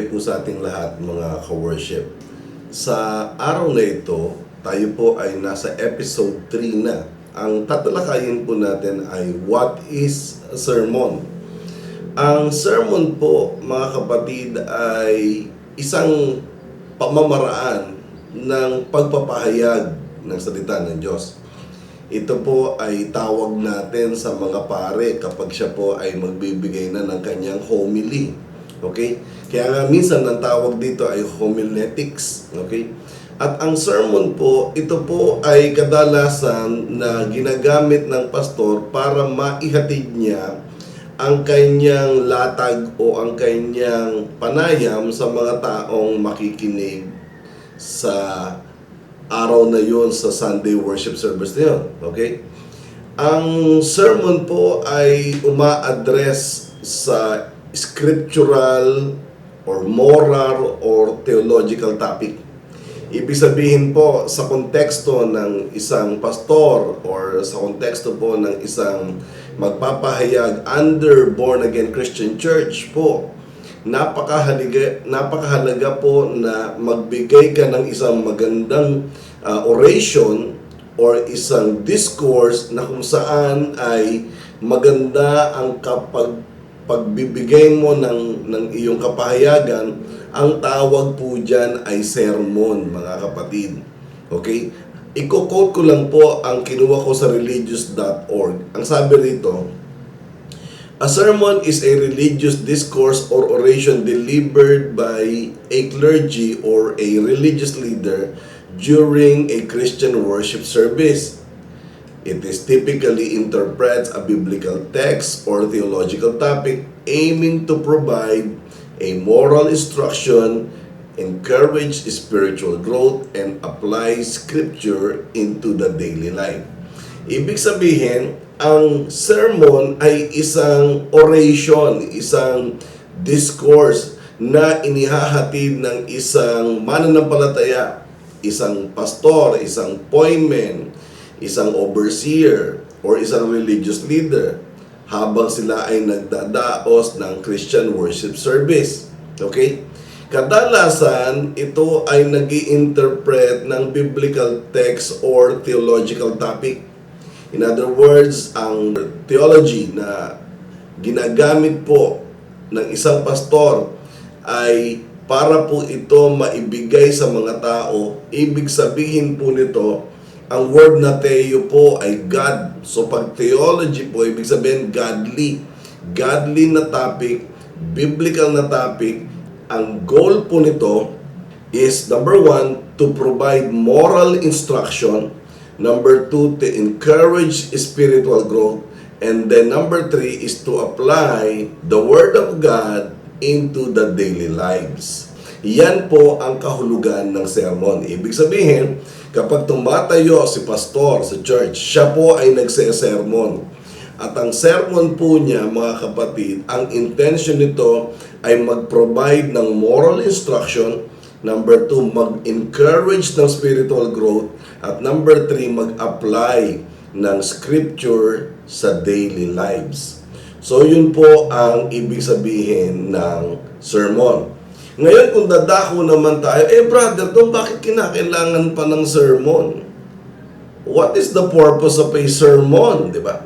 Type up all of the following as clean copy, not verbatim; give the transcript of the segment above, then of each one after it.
buhay po sa ating lahat mga ka-worship. Sa araw na ito, tayo po ay nasa episode 3 na. Ang tatalakayin po natin ay what is a sermon? Ang sermon po mga kapatid ay isang pamamaraan ng pagpapahayag ng salita ng Diyos. Ito po ay tawag natin sa mga pare kapag siya po ay magbibigay na ng kanyang homily. Okay? Kaya nga minsan ang tawag dito ay homiletics. Okay? At ang sermon po, ito po ay kadalasan na ginagamit ng pastor para maihatid niya ang kanyang latag o ang kanyang panayam sa mga taong makikinig sa araw na yon sa Sunday worship service na yun. Okay? Ang sermon po ay uma-address sa scriptural or moral or theological topic. Ibig sabihin po sa konteksto ng isang pastor or sa konteksto po ng isang magpapahayag under born again Christian church po, napakahalaga po na magbigay ka ng isang magandang oration or isang discourse na kung saan ay maganda ang pagbibigay mo ng iyong kapahayagan. Ang tawag po dyan ay sermon, mga kapatid. Okay? Iko-quote ko lang po ang kinuha ko sa religious.org. Ang sabi rito, a sermon is a religious discourse or oration delivered by a clergy or a religious leader during a Christian worship service. It is typically interprets a biblical text or theological topic aiming to provide a moral instruction, encourage spiritual growth, and apply scripture into the daily life. Ibig sabihin, ang sermon ay isang oration, isang discourse na inihahatid ng isang mananampalataya, isang pastor, isang poymen, isang overseer, or isang religious leader habang sila ay nagdadaos ng Christian worship service. Okay? Kadalasan, ito ay nag-i-interpret ng biblical text or theological topic. In other words, ang theology na ginagamit po ng isang pastor ay para po ito maibigay sa mga tao. Ibig sabihin po nito, ang word na theo po ay God. So pag theology po, ibig sabihin godly. Godly na topic, biblical na topic. Ang goal po nito is number 1, to provide moral instruction. Number 2, to encourage spiritual growth. And then number 3 is to apply the Word of God into the daily lives. Yan po ang kahulugan ng sermon. Ibig sabihin, kapag tumatayo si pastor sa church, siya po ay nagse-sermon. At ang sermon po niya, mga kapatid, ang intention nito ay mag-provide ng moral instruction. Number 2, mag-encourage ng spiritual growth. At number 3, mag-apply ng scripture sa daily lives. So, yun po ang ibig sabihin ng sermon. Ngayon, kung dadako naman tayo, brother, bakit kinakailangan pa ng sermon? What is the purpose of a sermon? Diba?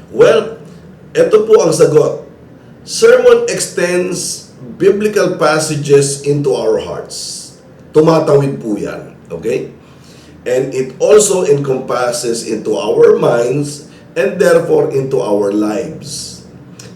Well, ito po ang sagot. Sermon extends biblical passages into our hearts. Tumatawid po yan. Okay? And it also encompasses into our minds and therefore into our lives.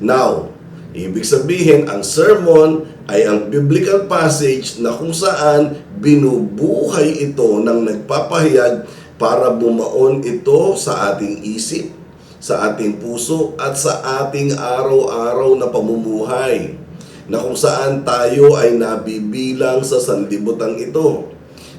Now, ibig sabihin, ang sermon ay ang biblical passage na kung saan binubuhay ito ng nagpapahayag para bumaon ito sa ating isip, sa ating puso, at sa ating araw-araw na pamumuhay, na kung saan tayo ay nabibilang sa sanlibutan ito.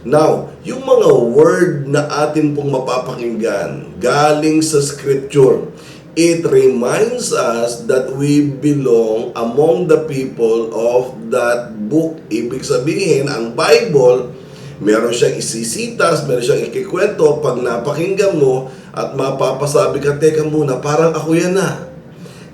Now, yung mga word na atin pong mapapakinggan galing sa scripture, it reminds us that we belong among the people of that book. Ibig sabihin, ang Bible, meron siyang isisitas, meron siyang ikikwento. Pag napakinggan mo at mapapasabi ka, teka muna, parang ako yan na.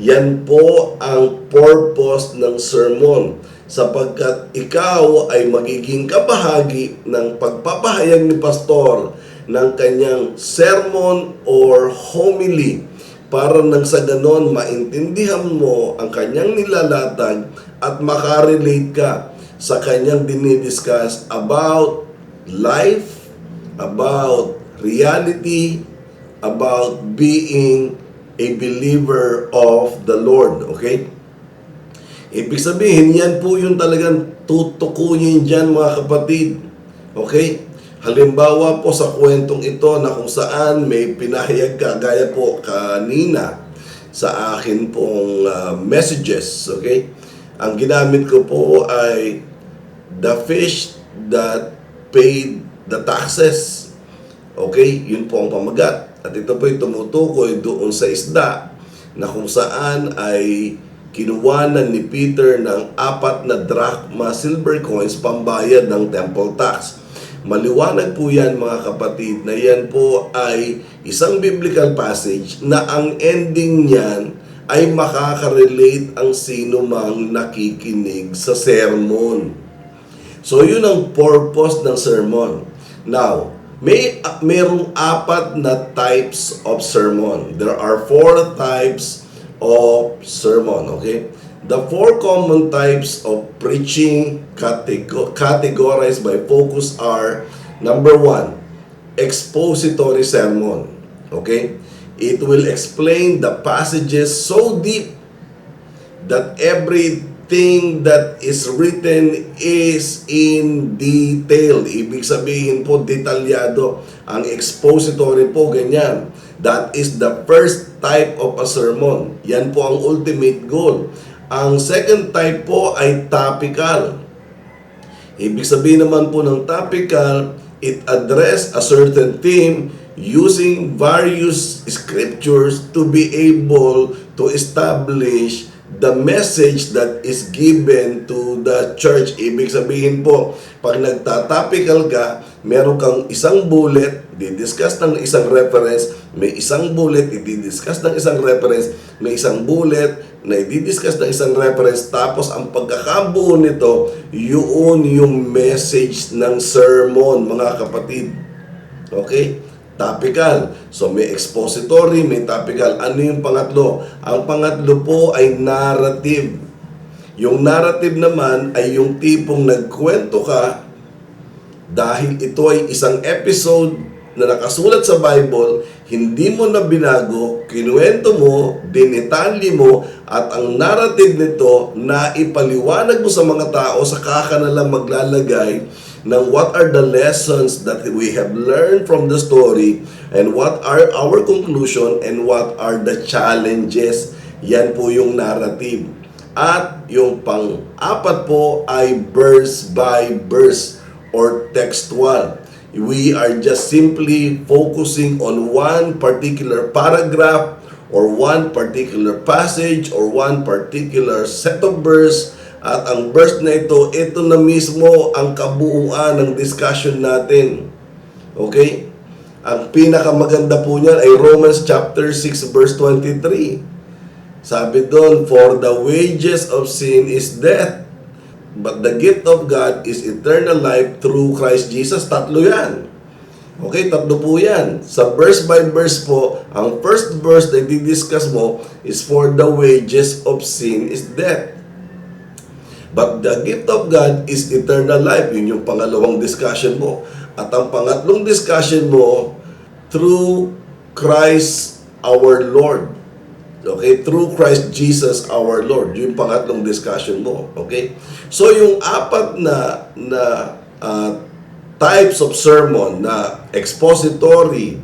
Yan po ang purpose ng sermon. sapagkat ikaw ay magiging kabahagi ng pagpapahayag ni pastor ng kanyang sermon or homily para nang sa ganon maintindihan mo ang kanyang nilalatag at makarelate ka sa kanyang dinidiscuss about life, about reality, about being a believer of the Lord. Okay? Ibig sabihin, yan po yung talagang tutukuyin dyan mga kapatid. Okay? Halimbawa po sa kwentong ito na kung saan may pinahayag ka, gaya po kanina sa akin pong messages. Okay? Ang ginamit ko po ay the fish that paid the taxes. Okay? Yun po ang pamagat. At ito po yung tumutukoy doon sa isda na kung saan ay kinuwanan ni Peter ng 4 na drachma silver coins pambayad ng temple tax. Maliwanag po yan mga kapatid na yan po ay isang biblical passage na ang ending niyan ay makaka-relate ang sino mang nakikinig sa sermon. So yun ang purpose ng sermon. Now, mayroong 4 na types of sermon. There are 4 types of sermon, okay? The 4 common types of preaching categorized by focus are, number 1, expository sermon, okay? It will explain the passages so deep that everything that is written is in detail. Ibig sabihin po, detalyado. Ang expository po, ganyan. That is the first type of a sermon. Yan po ang ultimate goal. Ang second type po ay topical. Ibig sabihin naman po ng topical, it address a certain theme using various scriptures to be able to establish the message that is given to the church. Ibig sabihin po, pag nagtatopical ka, meron kang isang bullet, didiscuss ng isang reference, may isang bullet, i-discuss ng isang reference, may isang bullet, na i-discuss ng isang reference, tapos ang pagkakabuo nito, yun yung message ng sermon, mga kapatid. Okay? Topical. So may expository, may topical. Ano yung pangatlo? Ang pangatlo po ay narrative. Yung narrative naman ay yung tipong nagkwento ka dahil ito ay isang episode na nakasulat sa Bible, hindi mo na binago, kinuwento mo, dinetali mo, at ang narrative nito na ipaliwanag mo sa mga tao, saka ka na lang maglalagay ng what are the lessons that we have learned from the story, and what are our conclusion, and what are the challenges. Yan po yung narrative. At yung pang-apat po ay verse by verse or textual. We are just simply focusing on one particular paragraph or one particular passage or one particular set of verse, at ang verse na ito na mismo ang kabuuan ng discussion natin. Okay? Ang pinakamaganda po niyan ay Romans chapter 6 verse 23. Sabi doon, for the wages of sin is death, but the gift of God is eternal life through Christ Jesus. Tatlo yan. Okay, tatlo po yan. Sa verse by verse po, ang first verse na i-discuss mo is for the wages of sin is death. But the gift of God is eternal life. Yun yung pangalawang discussion mo. At ang pangatlong discussion mo, through Christ our Lord. Okay? Through Christ Jesus our Lord. Yun yung pangatlong discussion mo. Okay? So, yung apat na types of sermon na expository,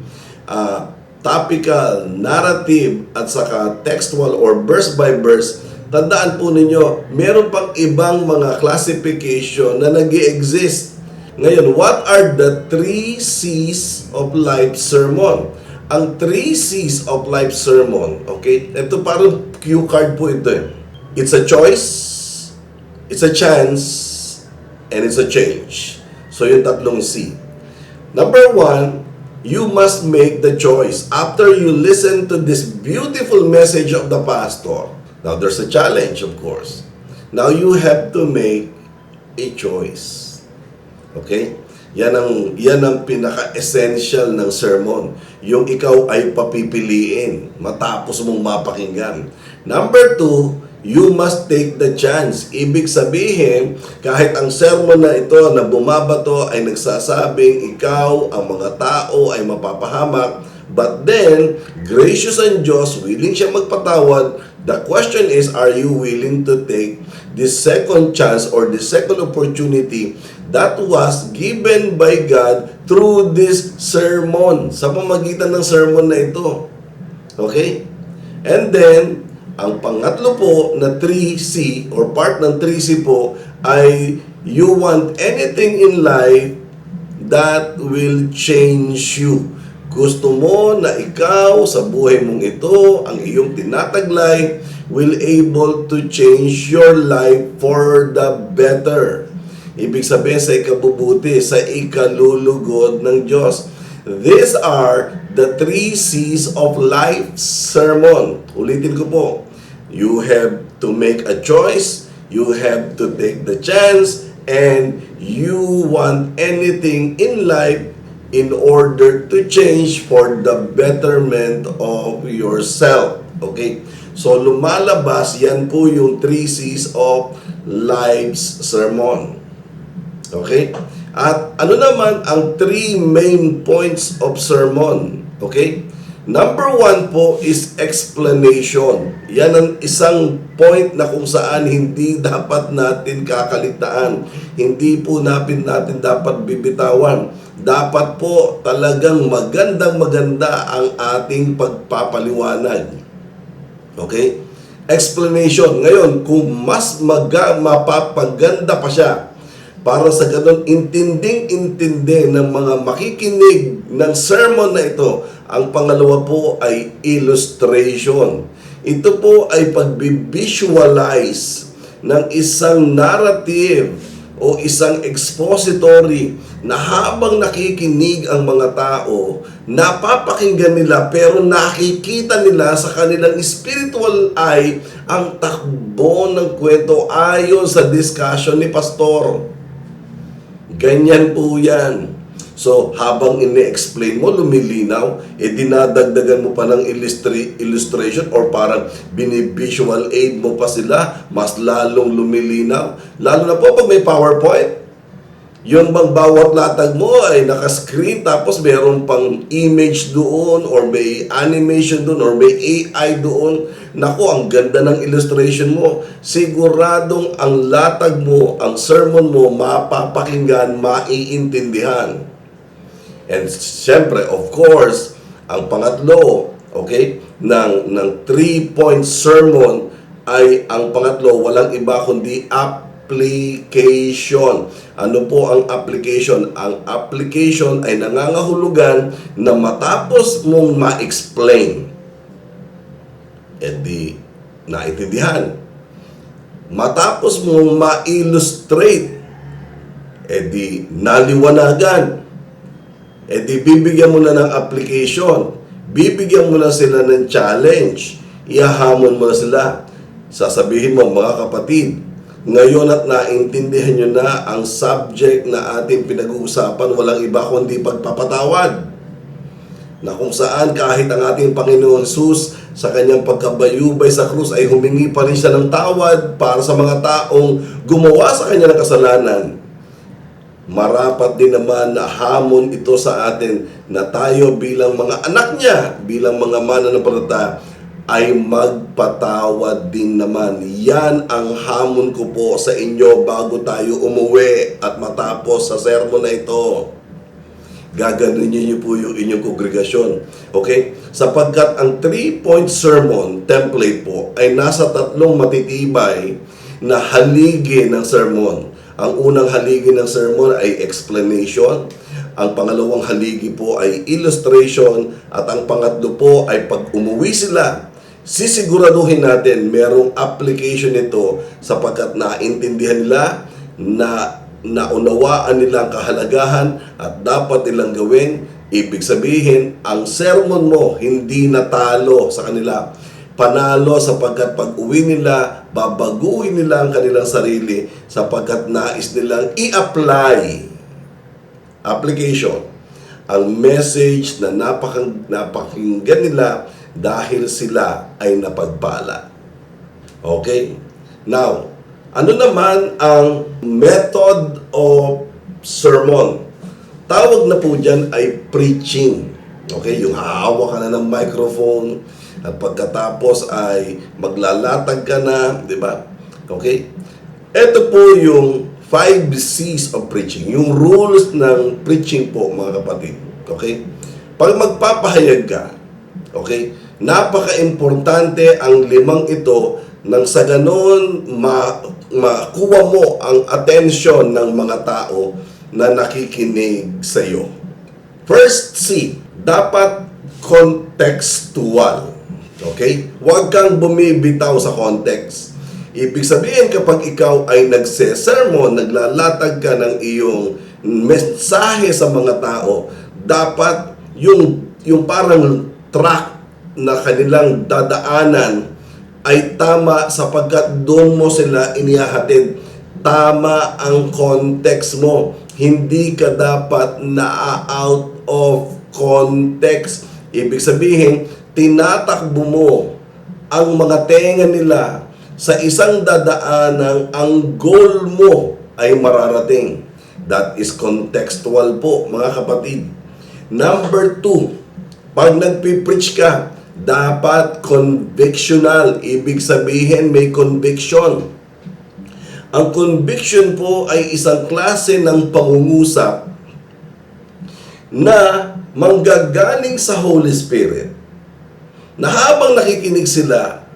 topical, narrative, at saka textual or verse by verse, tandaan po ninyo, meron pang ibang mga classification na nag-i-exist. Ngayon, what are the 3 C's of life sermon? Ang 3 C's of life sermon, okay? Ito parang cue card po ito. It's a choice, it's a chance, and it's a change. So, yung tatlong C. Number 1, you must make the choice. After you listen to this beautiful message of the pastor, now there's a challenge, of course. Now you have to make a choice. Okay? Yan ang pinaka-essential ng sermon. Yung ikaw ay papipiliin matapos mong mapakinggan. Number 2, you must take the chance. Ibig sabihin, kahit ang sermon na ito na bumabato ay nagsasabing ikaw, ang mga tao ay mapapahamak, but then, gracious ang Diyos, willing siya magpatawad. The question is, are you willing to take this second chance or the second opportunity that was given by God through this sermon, sa pamagitan ng sermon na ito? Okay? And then, ang pangatlo po na 3C or part ng 3C po ay you want anything in life that will change you. Gusto mo na ikaw sa buhay mong ito, ang iyong tinataglay, will able to change your life for the better. Ibig sabihin sa ikabubuti, sa ikalulugod ng Diyos. These are the 3 C's of life sermon. Ulitin ko po. You have to make a choice, you have to take the chance, and you want anything in life in order to change for the betterment of yourself. Okay? So, lumalabas, yan po yung 3 C's of life's sermon. Okay? At ano naman ang 3 main points of sermon? Okay? Number 1 po is explanation. Yan ang isang point na kung saan hindi dapat natin kakaligtaan. Hindi po natin dapat bibitawan. Dapat po talagang magandang-maganda ang ating pagpapaliwanag. Okay? Explanation. Ngayon, kung mas mapapaganda pa siya, para sa ganun, intinding-intindi ng mga makikinig ng sermon na ito, ang pangalawa po ay illustration. Ito po ay pag-visualize ng isang narrative o isang expository na habang nakikinig ang mga tao, napapakinggan nila pero nakikita nila sa kanilang spiritual eye ang takbo ng kwento ayon sa discussion ni Pastor. Ganyan po yan. So, habang ini-explain mo, lumilinaw, dinadagdagan mo pa ng illustration or parang bini-visual aid mo pa sila, mas lalong lumilinaw. Lalo na po pag may PowerPoint, yung bang bawat latag mo ay naka-screen tapos mayroon pang image doon or may animation doon or may AI doon. Naku, ang ganda ng illustration mo. Siguradong ang latag mo, ang sermon mo, mapapakinggan, maiintindihan. And siyempre, of course, ang pangatlo, okay, ng 3-point sermon ay ang pangatlo, walang iba kundi application. Ano po ang application? Ang application ay nangangahulugan na matapos mong ma-explain, di naintindihan. Matapos mong ma-illustrate, di naliwanagan. Di bibigyan mo na ng application. Bibigyan mo na sila ng challenge. Ihahamon mo na sila. Sasabihin mo, mga kapatid, ngayon at naintindihan nyo na ang subject na ating pinag-uusapan, walang iba kundi pagpapatawad. Na kung saan kahit ang ating Panginoon Jesus sa kanyang pagkabayubay sa krus ay humingi pa rin siya ng tawad para sa mga taong gumawa sa kanya ng kasalanan. Marapat din naman na hamon ito sa atin na tayo bilang mga anak niya, bilang mga mananampalataya, ay magpatawad din naman. Yan ang hamon ko po sa inyo bago tayo umuwi at matapos sa sermon na ito. Gaganin niyo po yung inyong kongregasyon. Okay? Sapagkat ang 3-point sermon template po ay nasa 3 matitibay na haligi ng sermon. Ang unang haligi ng sermon ay explanation. Ang pangalawang haligi po ay illustration. At ang pangatlo po ay pag umuwi sila, sisiguraduhin natin merong application nito sapagkat naintindihan nila, na naunawaan nila ang kahalagahan at dapat nilang gawin. Ibig sabihin, ang sermon mo hindi natalo sa kanila. Panalo sapagkat pag uwi nila, babaguhin nila ang kanilang sarili sapagkat nais nilang i-apply application ang message na napakinggan nila dahil sila ay napagpala. Okay? Now, ano naman ang method of sermon? Tawag na po dyan ay preaching. Okay? Yung hahawa ka na ng microphone at pagkatapos ay maglalatag ka na, di ba? Okay? Ito po yung 5 C's of preaching. Yung rules ng preaching po, mga kapatid. Okay? Pag magpapahayag ka, okay, napaka-importante ang 5 ito nang sa ganon makuha mo ang atensyon ng mga tao na nakikinig sa iyo. First C, dapat contextual. Okay? Huwag kang bumibitaw sa context. Ibig sabihin, kapag ikaw ay nagse-sermon, naglalatag ka ng iyong mensahe sa mga tao, dapat yung parang track na kanilang dadaanan ay tama sapagkat doon mo sila inihahatid. Tama ang context mo. Hindi ka dapat na-out of context. Ibig sabihin, tinatakbo mo ang mga tenga nila sa isang dadaanan, ang goal mo ay mararating. That is contextual po, mga kapatid. Number 2, pag nagpipreach ka, dapat convictional. Ibig sabihin, may conviction. Ang conviction po ay isang klase ng pangungusap na manggagaling sa Holy Spirit. Na habang nakikinig sila,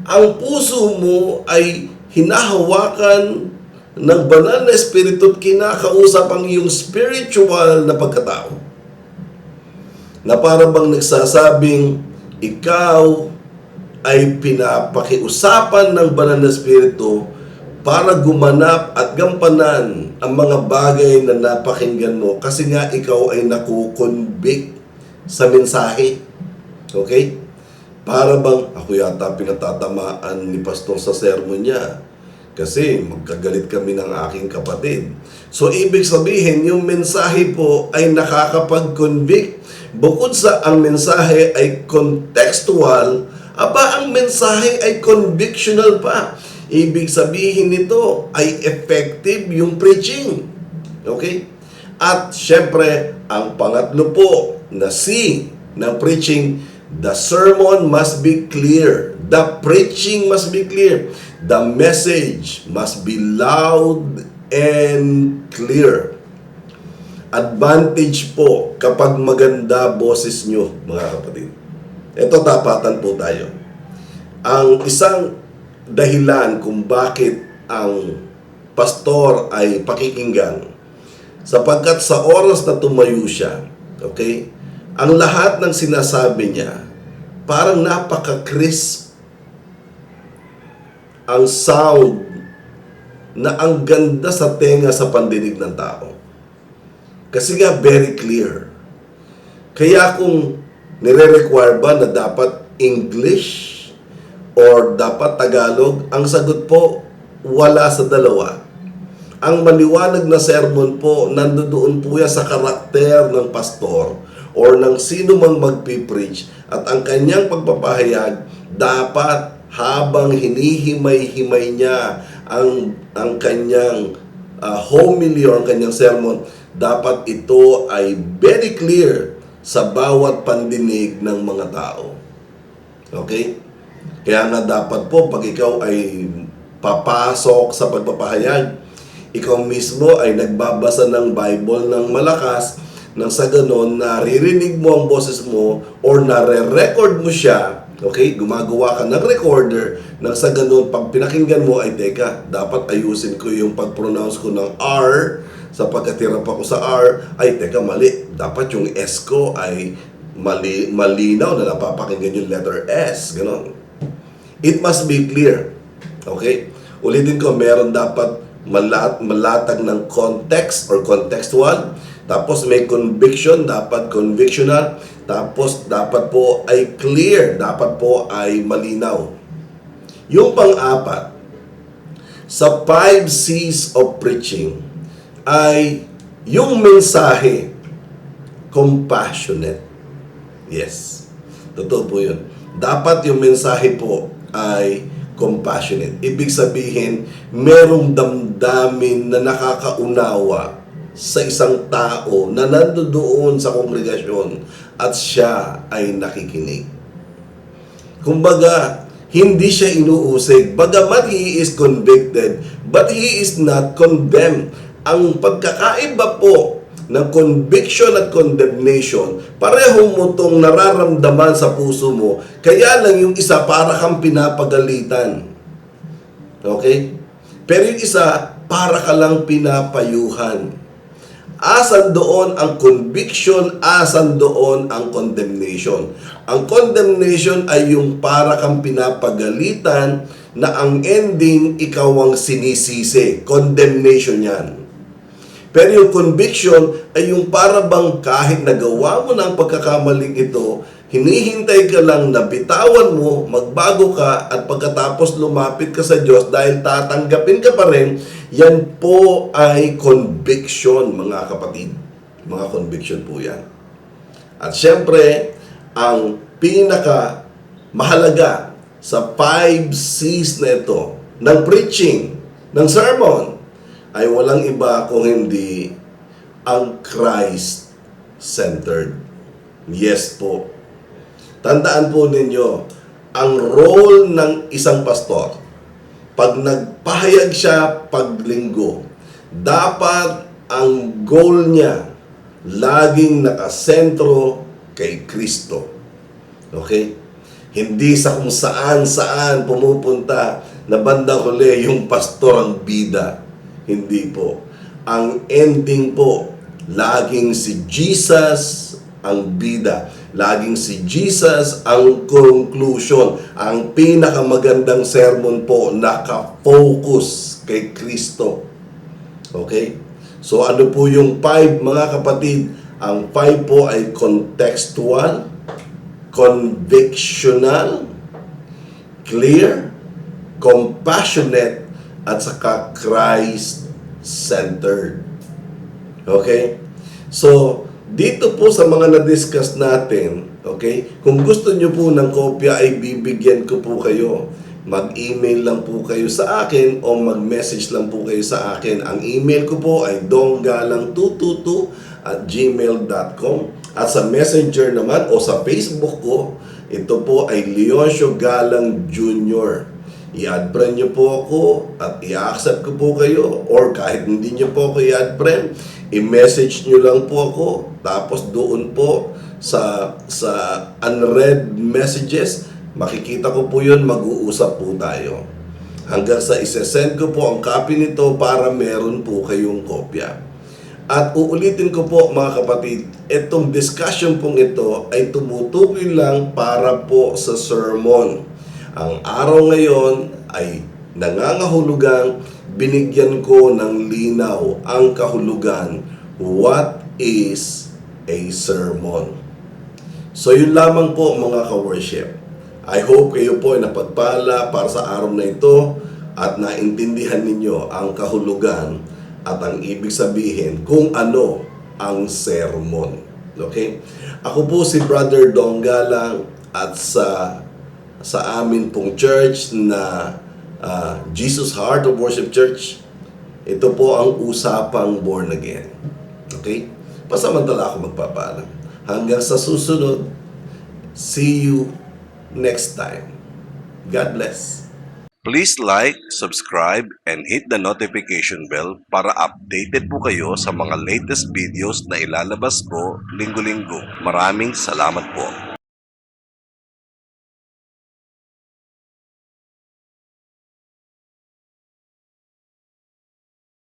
ang puso mo ay hinahawakan ng banal na espiritu at kinakausap ang iyong spiritual na pagkatao. Na para bang nagsasabing, ikaw ay pinapakiusapan ng banal na espiritu para gumanap at gampanan ang mga bagay na napakinggan mo kasi nga ikaw ay nakukonvict sa mensahe. Okay? Para bang ako yata pinatatamaan ni pastor sa sermon niya kasi magkagalit kami ng aking kapatid. So ibig sabihin, yung mensahe po ay nakakapag-convict. Bukod sa ang mensahe ay contextual, ang mensahe ay convictional pa. Ibig sabihin nito ay effective yung preaching. Okay? At syempre, ang pangatlo po na C ng preaching, the sermon must be clear. The preaching must be clear. The message must be loud and clear. Advantage po kapag maganda boses nyo, mga kapatid. Ito, tapatan po tayo. Ang isang dahilan kung bakit ang pastor ay pakikinggan, sapagkat sa oras na tumayo siya, okay, ang lahat ng sinasabi niya, parang napaka-crisp ang sound na ang ganda sa tenga sa pandinig ng tao. Kasi nga, very clear. Kaya kung nire-require ba na dapat English or dapat Tagalog, ang sagot po, wala sa dalawa. Ang maliwanag na sermon po, nandoon po yan sa karakter ng pastor or ng sino mang magpipreach at ang kanyang pagpapahayag dapat habang hinihimay-himay niya ang kanyang homily or ang kanyang sermon, dapat ito ay very clear sa bawat pandinig ng mga tao. Okay? Kaya nga dapat po pag ikaw ay papasok sa pagpapahayag, ikaw mismo ay nagbabasa ng Bible ng malakas nang sa ganon naririnig mo ang boses mo or nare-record mo siya. Okay, gumagawa ka ng recorder nang sa ganun, pag pinakinggan mo ay teka, dapat ayusin ko yung pag-pronounce ko ng R sapagkat hirap ako sa R, ay teka mali, dapat yung S ko ay malinaw na napapakinggan yung letter S, ganon. It must be clear. Okay? Ulitin ko, meron dapat malatag ng context or contextual, tapos may conviction, dapat convictional, tapos dapat po ay clear, dapat po ay malinaw. Yung pang-apat, sa 5 C's of preaching ay yung mensahe, compassionate. Yes, totoo po yun. Dapat yung mensahe po ay compassionate. Ibig sabihin, merong damdamin na nakakaunawa sa isang tao na nandoon sa kongregasyon at siya ay nakikinig. Kumbaga, hindi siya inuusig. Bagamat he is convicted, but he is not condemned. Ang pagkakaiba po ng conviction at condemnation, pareho mo itong nararamdaman sa puso mo, kaya lang yung isa para kang pinapagalitan. Okay? Pero yung isa, para ka lang pinapayuhan. Asan doon ang conviction, asan doon ang condemnation. Ang condemnation ay yung para kang pinapagalitan na ang ending ikaw ang sinisisi. Condemnation yan. Pero yung conviction ay yung para bang kahit nagawa mo ng pagkakamaling ito, hinihintay ka lang na bitawan mo, magbago ka, at pagkatapos lumapit ka sa Diyos dahil tatanggapin ka pa rin. Yan po ay conviction, mga kapatid. Mga conviction po yan. At syempre, ang pinaka mahalaga sa 5 C's na ito, ng preaching, ng sermon, ay walang iba kung hindi ang Christ-centered. Yes po. Tandaan po ninyo, ang role ng isang pastor, pag nagpahayag siya paglinggo, dapat ang goal niya laging nakasentro kay Kristo. Okay? Hindi sa kung saan pumupunta na bandang huli yung pastor ang bida. Hindi po. Ang ending po, laging si Jesus ang bida. Laging si Jesus ang conclusion. Ang pinakamagandang sermon po, nakafocus kay Kristo. Okay? So ano po yung 5, mga kapatid? Ang 5 po ay contextual, convictional, clear, compassionate, at saka Christ-centered. Okay? So, dito po sa mga na-discuss natin, okay, kung gusto nyo po ng kopya ay bibigyan ko po kayo. Mag-email lang po kayo sa akin o mag-message lang po kayo sa akin. Ang email ko po ay donggalang222@gmail.com, at sa messenger naman o sa Facebook ko, ito po ay Leoncio Galang Jr. I-add friend nyo po ako at i-accept ko po kayo, or kahit hindi nyo po ako i-add friend, i-message nyo lang po ako, tapos doon po sa unread messages, makikita ko po yun, mag-uusap po tayo. Hanggang sa isesend ko po ang copy nito para meron po kayong kopya. At uulitin ko po, mga kapatid, itong discussion pong ito ay tumutukoy lang para po sa sermon. Ang araw ngayon ay nangangahulugang binigyan ko ng linaw ang kahulugan, what is a sermon. So yun lamang po, mga ka-worship. I hope kayo po ay napagpala para sa araw na ito at naintindihan ninyo ang kahulugan at ang ibig sabihin kung ano ang sermon. Okay? Ako po si Brother Donggalang, at sa amin pong church na Jesus Heart of Worship Church, ito po ang usapang born again. Okay? Pasamantala ako magpapaalam. Hanggang sa susunod, see you next time. God bless. Please like, subscribe, and hit the notification bell para updated po kayo sa mga latest videos na ilalabas ko linggo-linggo. Maraming salamat po.